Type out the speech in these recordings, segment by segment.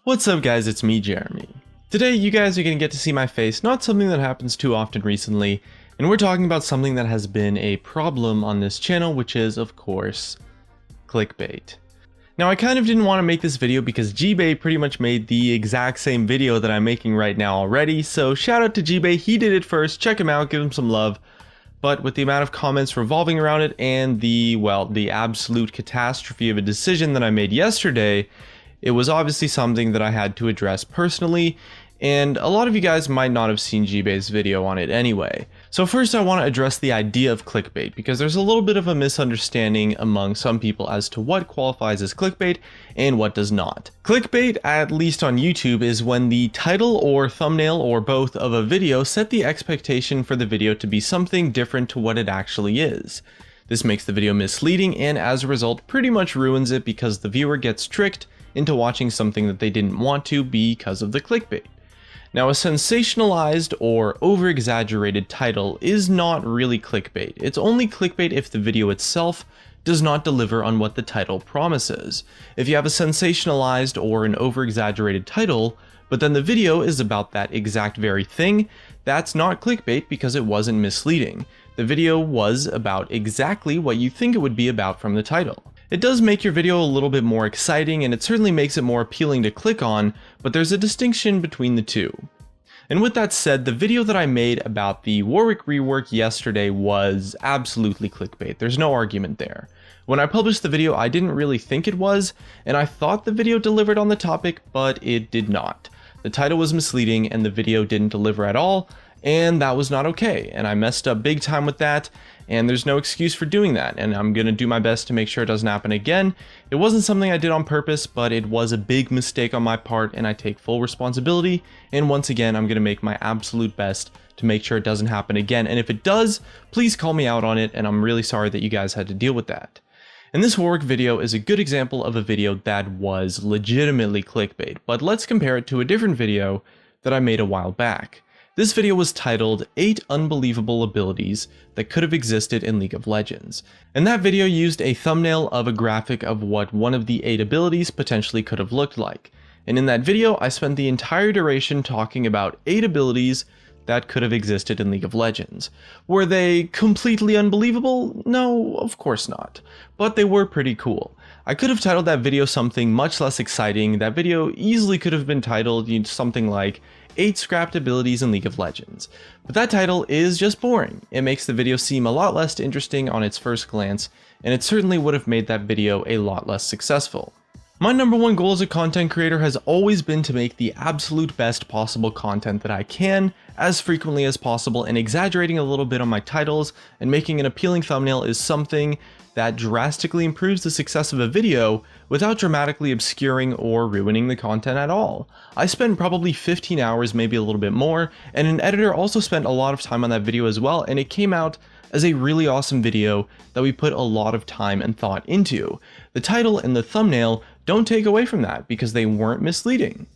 What's up guys, it's me Jeremy. Today you guys are going to get to see my face, not something that happens too often recently, and we're talking about something that has been a problem on this channel, which is of course, clickbait. Now I kind of didn't want to make this video because G-Bay pretty much made the exact same video that I'm making right now already, so shout out to G-Bay, he did it first, check him out, give him some love. But with the amount of comments revolving around it and the absolute catastrophe of a decision that I made yesterday, it was obviously something that I had to address personally, and a lot of you guys might not have seen G-Bay's video on it anyway. So first I want to address the idea of clickbait, because there's a little bit of a misunderstanding among some people as to what qualifies as clickbait and what does not. Clickbait, at least on YouTube, is when the title or thumbnail or both of a video set the expectation for the video to be something different to what it actually is. This makes the video misleading and as a result pretty much ruins it because the viewer gets tricked into watching something that they didn't want to because of the clickbait. Now, a sensationalized or over-exaggerated title is not really clickbait. It's only clickbait if the video itself does not deliver on what the title promises. If you have a sensationalized or an over-exaggerated title, but then the video is about that exact very thing, that's not clickbait because it wasn't misleading. The video was about exactly what you think it would be about from the title. It does make your video a little bit more exciting and it certainly makes it more appealing to click on, but there's a distinction between the two. And with that said, the video that I made about the Warwick rework yesterday was absolutely clickbait. There's no argument there. When I published the video, I didn't really think it was, and I thought the video delivered on the topic, but it did not. The title was misleading and the video didn't deliver at all, and that was not okay, and I messed up big time with that, and there's no excuse for doing that, and I'm gonna do my best to make sure it doesn't happen again. It wasn't something I did on purpose, but it was a big mistake on my part, and I take full responsibility, and once again, I'm gonna make my absolute best to make sure it doesn't happen again, and if it does, please call me out on it, and I'm really sorry that you guys had to deal with that. And this Warwick video is a good example of a video that was legitimately clickbait, but let's compare it to a different video that I made a while back. This video was titled 8 Unbelievable Abilities That Could Have Existed in League of Legends, and that video used a thumbnail of a graphic of what one of the 8 abilities potentially could have looked like. And in that video, I spent the entire duration talking about 8 abilities that could have existed in League of Legends. Were they completely unbelievable? No, of course not. But they were pretty cool. I could have titled that video something much less exciting. That video easily could have been titled something like 8 scrapped abilities in League of Legends. But that title is just boring. It makes the video seem a lot less interesting on its first glance, and it certainly would have made that video a lot less successful. My number one goal as a content creator has always been to make the absolute best possible content that I can, as frequently as possible, and exaggerating a little bit on my titles and making an appealing thumbnail is something that drastically improves the success of a video without dramatically obscuring or ruining the content at all. I spent probably 15 hours, maybe a little bit more, and an editor also spent a lot of time on that video as well, and it came out as a really awesome video that we put a lot of time and thought into. The title and the thumbnail don't take away from that because they weren't misleading.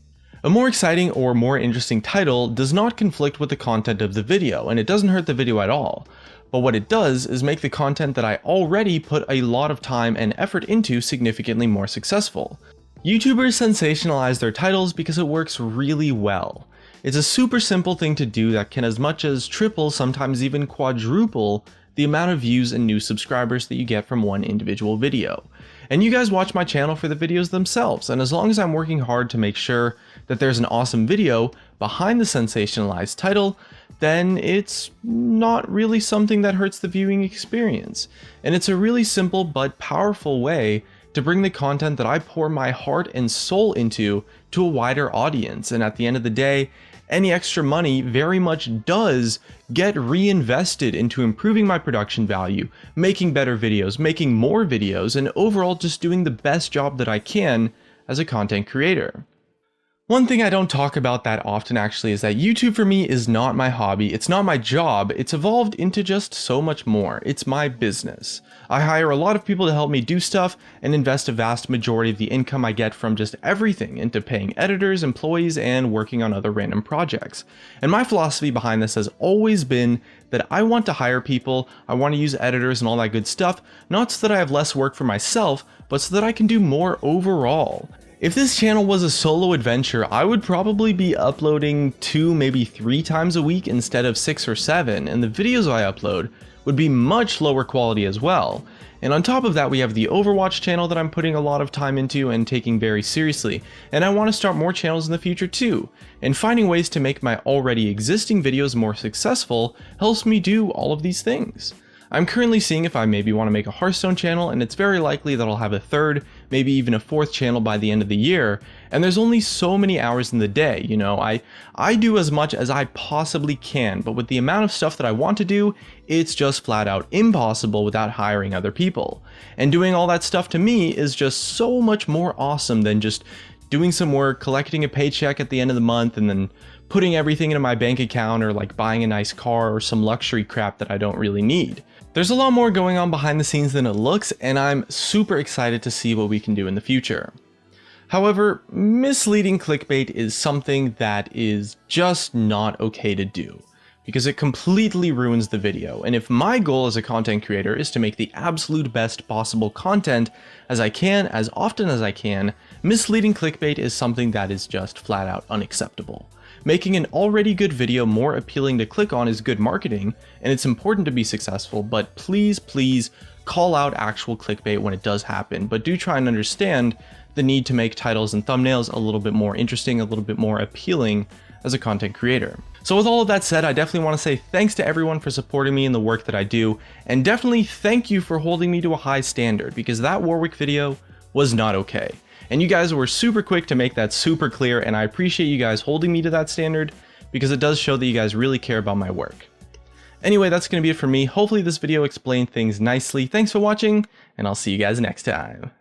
A more exciting or more interesting title does not conflict with the content of the video, and it doesn't hurt the video at all. But what it does is make the content that I already put a lot of time and effort into significantly more successful. YouTubers sensationalize their titles because it works really well. It's a super simple thing to do that can as much as triple, sometimes even quadruple, the amount of views and new subscribers that you get from one individual video. And you guys watch my channel for the videos themselves, and as long as I'm working hard to make sure that there's an awesome video behind the sensationalized title, then it's not really something that hurts the viewing experience. And it's a really simple but powerful way to bring the content that I pour my heart and soul into to a wider audience. And at the end of the day, any extra money very much does get reinvested into improving my production value, making better videos, making more videos, and overall just doing the best job that I can as a content creator. One thing I don't talk about that often actually is that YouTube for me is not my hobby, it's not my job, it's evolved into just so much more. It's my business. I hire a lot of people to help me do stuff and invest a vast majority of the income I get from just everything into paying editors, employees, and working on other random projects. And my philosophy behind this has always been that I want to hire people, I want to use editors and all that good stuff, not so that I have less work for myself, but so that I can do more overall. If this channel was a solo adventure, I would probably be uploading 2, maybe 3 times a week instead of 6 or 7, and the videos I upload would be much lower quality as well. And on top of that, we have the Overwatch channel that I'm putting a lot of time into and taking very seriously, and I want to start more channels in the future too. And finding ways to make my already existing videos more successful helps me do all of these things. I'm currently seeing if I maybe want to make a Hearthstone channel, and it's very likely that I'll have a 3rd, maybe even a 4th channel by the end of the year, and there's only so many hours in the day, you know. I do as much as I possibly can, but with the amount of stuff that I want to do, it's just flat out impossible without hiring other people. And doing all that stuff to me is just so much more awesome than just doing some work, collecting a paycheck at the end of the month, and then putting everything into my bank account, or like buying a nice car or some luxury crap that I don't really need. There's a lot more going on behind the scenes than it looks, and I'm super excited to see what we can do in the future. However, misleading clickbait is something that is just not okay to do, because it completely ruins the video. And if my goal as a content creator is to make the absolute best possible content as I can, as often as I can, misleading clickbait is something that is just flat out unacceptable. Making an already good video more appealing to click on is good marketing, and it's important to be successful, but please call out actual clickbait when it does happen, but do try and understand the need to make titles and thumbnails a little bit more interesting, a little bit more appealing as a content creator. So with all of that said, I definitely want to say thanks to everyone for supporting me in the work that I do, and definitely thank you for holding me to a high standard, because that Warwick video was not okay. And you guys were super quick to make that super clear, and I appreciate you guys holding me to that standard, because it does show that you guys really care about my work. Anyway, that's going to be it for me. Hopefully this video explained things nicely. Thanks for watching, and I'll see you guys next time.